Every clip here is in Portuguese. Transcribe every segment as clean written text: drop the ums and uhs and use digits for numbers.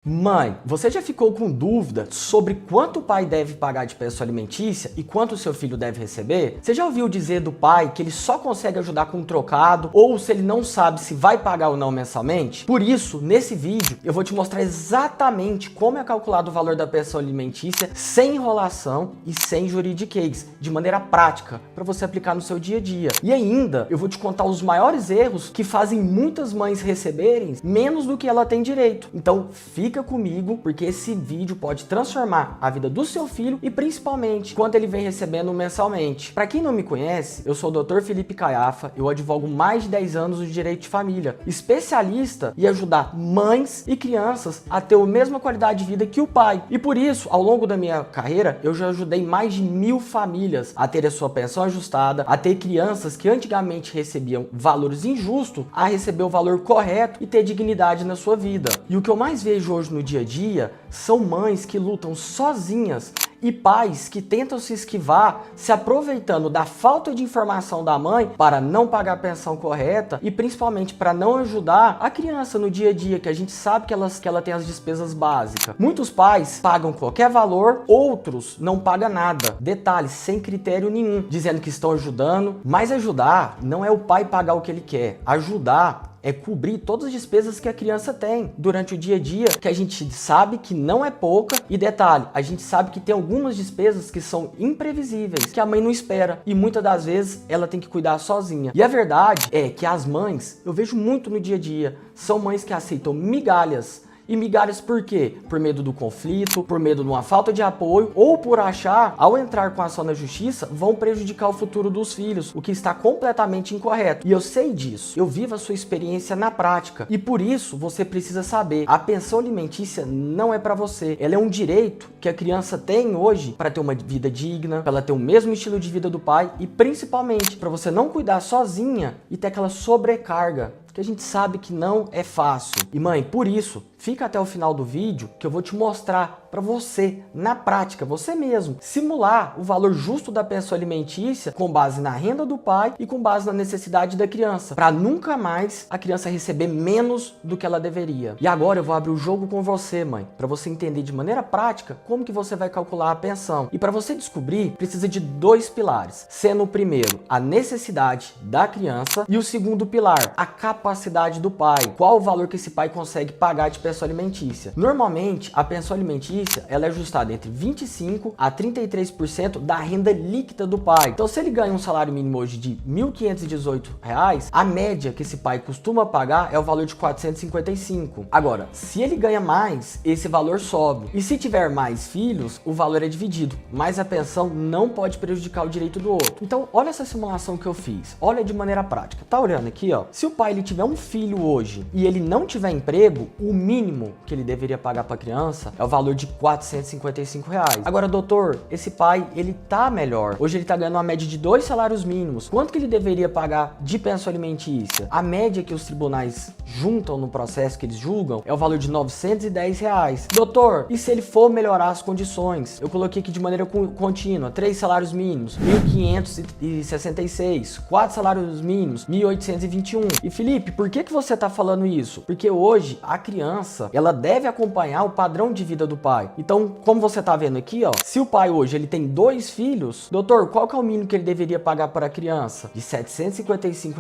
Mãe, você já ficou com dúvida sobre quanto o pai deve pagar de pensão alimentícia e quanto o seu filho deve receber? Você já ouviu dizer do pai que ele só consegue ajudar com um trocado ou se ele não sabe se vai pagar ou não mensalmente? Por isso, nesse vídeo, eu vou te mostrar exatamente como é calculado o valor da pensão alimentícia sem enrolação e sem juridiquês, de maneira prática, para você aplicar no seu dia a dia. E ainda, eu vou te contar os maiores erros que fazem muitas mães receberem menos do que ela tem direito. Então, fica comigo, porque esse vídeo pode transformar a vida do seu filho e principalmente quanto ele vem recebendo mensalmente. Para quem não me conhece, eu sou o Dr. Felipe Caiafa, eu advogo mais de 10 anos no direito de família, especialista em ajudar mães e crianças a ter a mesma qualidade de vida que o pai. E por isso, ao longo da minha carreira, eu já ajudei mais de 1000 famílias a ter a sua pensão ajustada, a ter crianças que antigamente recebiam valores injustos, a receber o valor correto e ter dignidade na sua vida. E o que eu mais vejo hoje no dia a dia são mães que lutam sozinhas e pais que tentam se esquivar, se aproveitando da falta de informação da mãe para não pagar a pensão correta e principalmente para não ajudar a criança no dia a dia, que a gente sabe que ela tem as despesas básicas. Muitos pais pagam qualquer valor, outros não pagam nada. Detalhe, sem critério nenhum, dizendo que estão ajudando, mas ajudar não é o pai pagar o que ele quer. Ajudar é cobrir todas as despesas que a criança tem durante o dia a dia, que a gente sabe que não é pouca. E detalhe, a gente sabe que tem algumas despesas que são imprevisíveis, que a mãe não espera e muitas das vezes ela tem que cuidar sozinha. E a verdade é que as mães, eu vejo muito no dia a dia, são mães que aceitam migalhas. E migalhas por quê? Por medo do conflito, por medo de uma falta de apoio ou por achar, ao entrar com a ação na justiça, vão prejudicar o futuro dos filhos, o que está completamente incorreto. E eu sei disso, eu vivo a sua experiência na prática e por isso você precisa saber, a pensão alimentícia não é para você, ela é um direito que a criança tem hoje para ter uma vida digna, para ela ter o mesmo estilo de vida do pai e principalmente para você não cuidar sozinha e ter aquela sobrecarga, que a gente sabe que não é fácil. E mãe, por isso, fica até o final do vídeo que eu vou te mostrar para você, na prática, você mesmo, simular o valor justo da pensão alimentícia com base na renda do pai e com base na necessidade da criança, para nunca mais a criança receber menos do que ela deveria. E agora eu vou abrir o jogo com você, mãe, para você entender de maneira prática como que você vai calcular a pensão. E para você descobrir, precisa de dois pilares, sendo o primeiro a necessidade da criança e o segundo pilar, a capacidade do pai. Qual o valor que esse pai consegue pagar de pensão alimentícia? Normalmente, a pensão alimentícia ela é ajustada entre 25% a 33% da renda líquida do pai. Então, se ele ganha um salário mínimo hoje de R$ 1.518, a média que esse pai costuma pagar é o valor de R$ 455. Agora, se ele ganha mais, esse valor sobe. E se tiver mais filhos, o valor é dividido, mas a pensão não pode prejudicar o direito do outro. Então, olha essa simulação que eu fiz. Olha de maneira prática. Tá olhando aqui, ó? Se o pai ele tiver um filho hoje e ele não tiver emprego, o mínimo que ele deveria pagar para a criança é o valor de R$ 455. Agora, doutor, esse pai, ele tá melhor. Hoje ele tá ganhando uma média de 2 salários mínimos. Quanto que ele deveria pagar de pensão alimentícia? A média que os tribunais juntam no processo que eles julgam é o valor de R$ 910. Doutor, e se ele for melhorar as condições? Eu coloquei aqui de maneira contínua, 3 salários mínimos, 1.566, 4 salários mínimos, 1.821. E Felipe, por que você tá falando isso? Porque hoje a criança, ela deve acompanhar o padrão de vida do pai. Então, como você tá vendo aqui, ó, se o pai hoje ele tem 2 filhos, doutor, qual que é o mínimo que ele deveria pagar para a criança? De R$ 755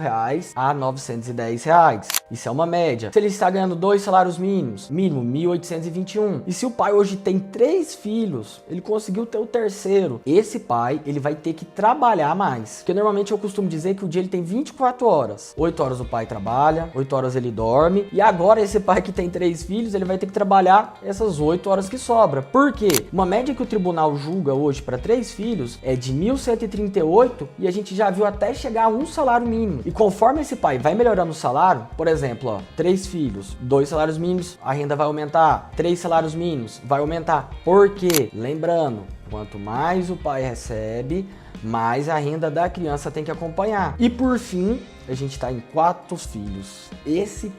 a R$ 910. Isso é uma média. Se ele está ganhando 2 salários mínimos, mínimo 1.821. E se o pai hoje tem 3 filhos, ele conseguiu ter o terceiro, esse pai, ele vai ter que trabalhar mais. Porque normalmente eu costumo dizer que o dia ele tem 24 horas. 8 horas o pai trabalha, 8 horas ele dorme. E agora esse pai que tem 3 filhos, ele vai ter que trabalhar essas 8 horas que sobra. Por quê? Uma média que o tribunal julga hoje para 3 filhos é de 1.138 e a gente já viu até chegar a um salário mínimo. E conforme esse pai vai melhorando o salário, por exemplo, ó, 3 filhos, 2 salários mínimos, a renda vai aumentar, 3 salários mínimos, vai aumentar. Por quê? Lembrando, Quanto mais o pai recebe, mais a renda da criança tem que acompanhar. E por fim, a gente tá em 4 filhos. Esse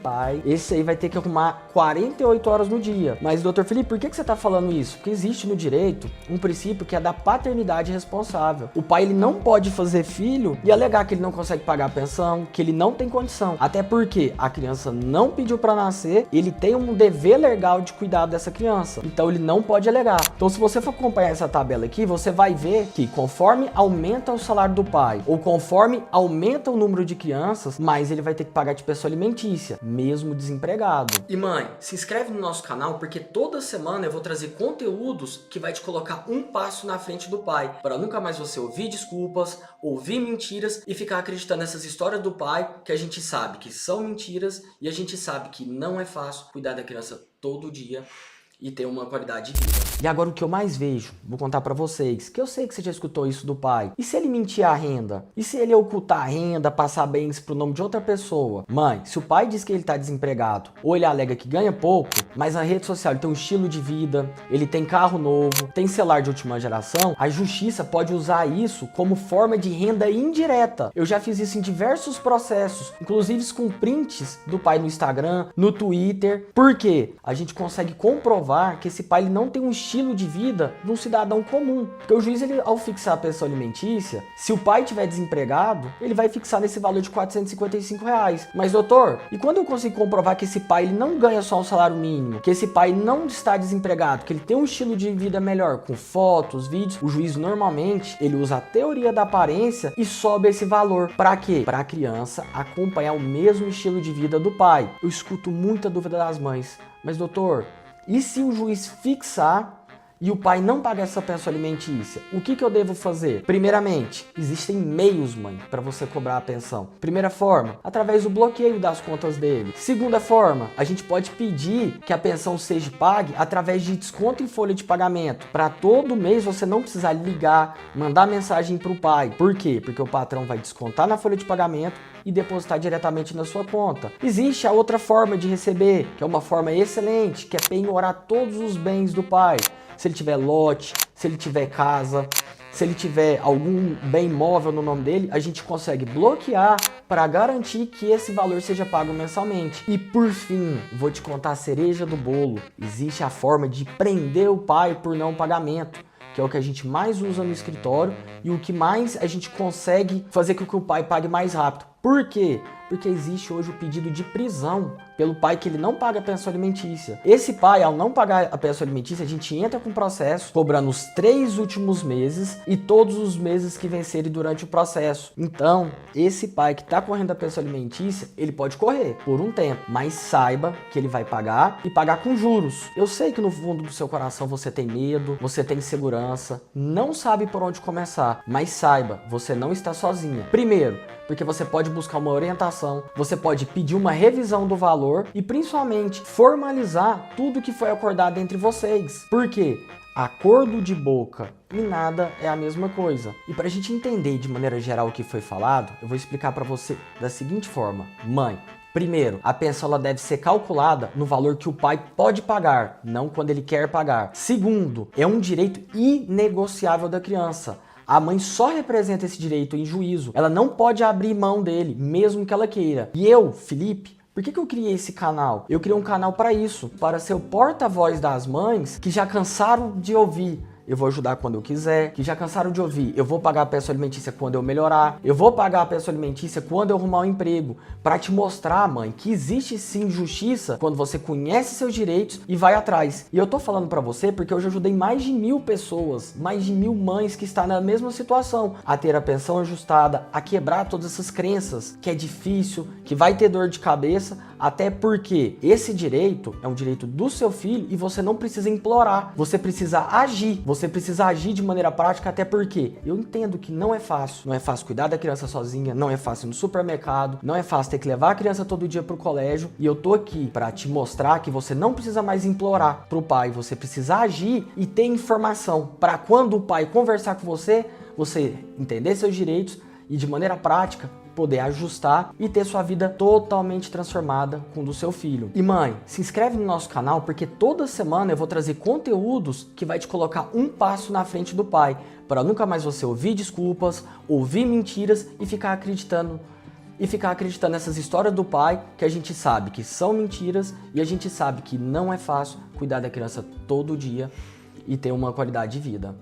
aí vai ter que arrumar 48 horas no dia. Mas, doutor Felipe, por que você tá falando isso? Porque existe no direito um princípio que é da paternidade responsável. O pai, ele não pode fazer filho e alegar que ele não consegue pagar a pensão, que ele não tem condição. Até porque a criança não pediu para nascer, ele tem um dever legal de cuidar dessa criança. Então, ele não pode alegar. Então, se você for acompanhar essa tabela aqui, você vai ver que conforme aumenta o salário do pai, ou conforme aumenta o número de crianças, mais ele vai ter que pagar de pensão alimentícia, mesmo desempregado. E mãe, se inscreve no nosso canal porque toda semana eu vou trazer conteúdos que vai te colocar um passo na frente do pai, para nunca mais você ouvir desculpas, ouvir mentiras e ficar acreditando nessas histórias do pai que a gente sabe que são mentiras e a gente sabe que não é fácil cuidar da criança todo dia e ter uma qualidade de vida. E agora o que eu mais vejo, vou contar pra vocês, que eu sei que você já escutou isso do pai. E se ele mentir a renda? E se ele ocultar a renda, passar bens pro nome de outra pessoa? Mãe, se o pai diz que ele tá desempregado, ou ele alega que ganha pouco, mas na rede social ele tem um estilo de vida, ele tem carro novo, tem celular de última geração, a justiça pode usar isso como forma de renda indireta. Eu já fiz isso em diversos processos, inclusive com prints do pai no Instagram, no Twitter. Por quê? A gente consegue comprovar que esse pai ele não tem um estilo de vida de um cidadão comum. Porque o juiz, ele, ao fixar a pensão alimentícia, se o pai estiver desempregado, ele vai fixar nesse valor de R$455. Mas, doutor, e quando eu consigo comprovar que esse pai ele não ganha só um salário mínimo, que esse pai não está desempregado, que ele tem um estilo de vida melhor, com fotos, vídeos, o juiz normalmente, ele usa a teoria da aparência e sobe esse valor. Para quê? Para a criança acompanhar o mesmo estilo de vida do pai. Eu escuto muita dúvida das mães. Mas, doutor, e se o juiz fixar e o pai não pagar essa pensão alimentícia, o que eu devo fazer? Primeiramente, existem meios, mãe, para você cobrar a pensão. Primeira forma, através do bloqueio das contas dele. Segunda forma, a gente pode pedir que a pensão seja pague através de desconto em folha de pagamento. Para todo mês você não precisar ligar, mandar mensagem para o pai. Por quê? Porque o patrão vai descontar na folha de pagamento e depositar diretamente na sua conta. Existe a outra forma de receber, que é uma forma excelente, que é penhorar todos os bens do pai. Se ele tiver lote, se ele tiver casa, se ele tiver algum bem móvel no nome dele, a gente consegue bloquear para garantir que esse valor seja pago mensalmente. E por fim, vou te contar a cereja do bolo. Existe a forma de prender o pai por não pagamento, que é o que a gente mais usa no escritório e o que mais a gente consegue fazer com que o pai pague mais rápido. Por quê? Porque existe hoje o pedido de prisão pelo pai que ele não paga a pensão alimentícia. Esse pai, ao não pagar a pensão alimentícia, a gente entra com o processo, cobrando os 3 últimos meses e todos os meses que vencerem durante o processo. Então, esse pai que está correndo a pensão alimentícia, ele pode correr por um tempo, mas saiba que ele vai pagar e pagar com juros. Eu sei que no fundo do seu coração você tem medo, você tem insegurança, não sabe por onde começar, mas saiba, você não está sozinha. Primeiro, porque você pode buscar uma orientação, você pode pedir uma revisão do valor e principalmente formalizar tudo que foi acordado entre vocês. Por quê? Acordo de boca e nada é a mesma coisa. E para a gente entender de maneira geral o que foi falado, eu vou explicar para você da seguinte forma. Mãe, primeiro, a pensão ela deve ser calculada no valor que o pai pode pagar, não quando ele quer pagar. Segundo, é um direito inegociável da criança. A mãe só representa esse direito em juízo. Ela não pode abrir mão dele, mesmo que ela queira. E eu, Felipe, por que eu criei esse canal? Eu criei um canal para isso, para ser o porta-voz das mães que já cansaram de ouvir: eu vou ajudar quando eu quiser, que já cansaram de ouvir: eu vou pagar a pensão alimentícia quando eu melhorar, eu vou pagar a pensão alimentícia quando eu arrumar um emprego, para te mostrar, mãe, que existe sim justiça quando você conhece seus direitos e vai atrás. E eu tô falando para você porque eu já ajudei mais de 1000 pessoas, mais de 1000 mães que estão na mesma situação, a ter a pensão ajustada, a quebrar todas essas crenças, que é difícil, que vai ter dor de cabeça, até porque esse direito é um direito do seu filho e você não precisa implorar, você precisa agir. Você precisa agir de maneira prática, até porque eu entendo que não é fácil. Não é fácil cuidar da criança sozinha, não é fácil ir no supermercado, não é fácil ter que levar a criança todo dia pro colégio. E eu tô aqui para te mostrar que você não precisa mais implorar pro pai, você precisa agir e ter informação para quando o pai conversar com você, você entender seus direitos e de maneira prática poder ajustar e ter sua vida totalmente transformada com o do seu filho. E mãe, se inscreve no nosso canal porque toda semana eu vou trazer conteúdos que vai te colocar um passo na frente do pai, para nunca mais você ouvir desculpas, ouvir mentiras e ficar acreditando nessas histórias do pai que a gente sabe que são mentiras e a gente sabe que não é fácil cuidar da criança todo dia e ter uma qualidade de vida.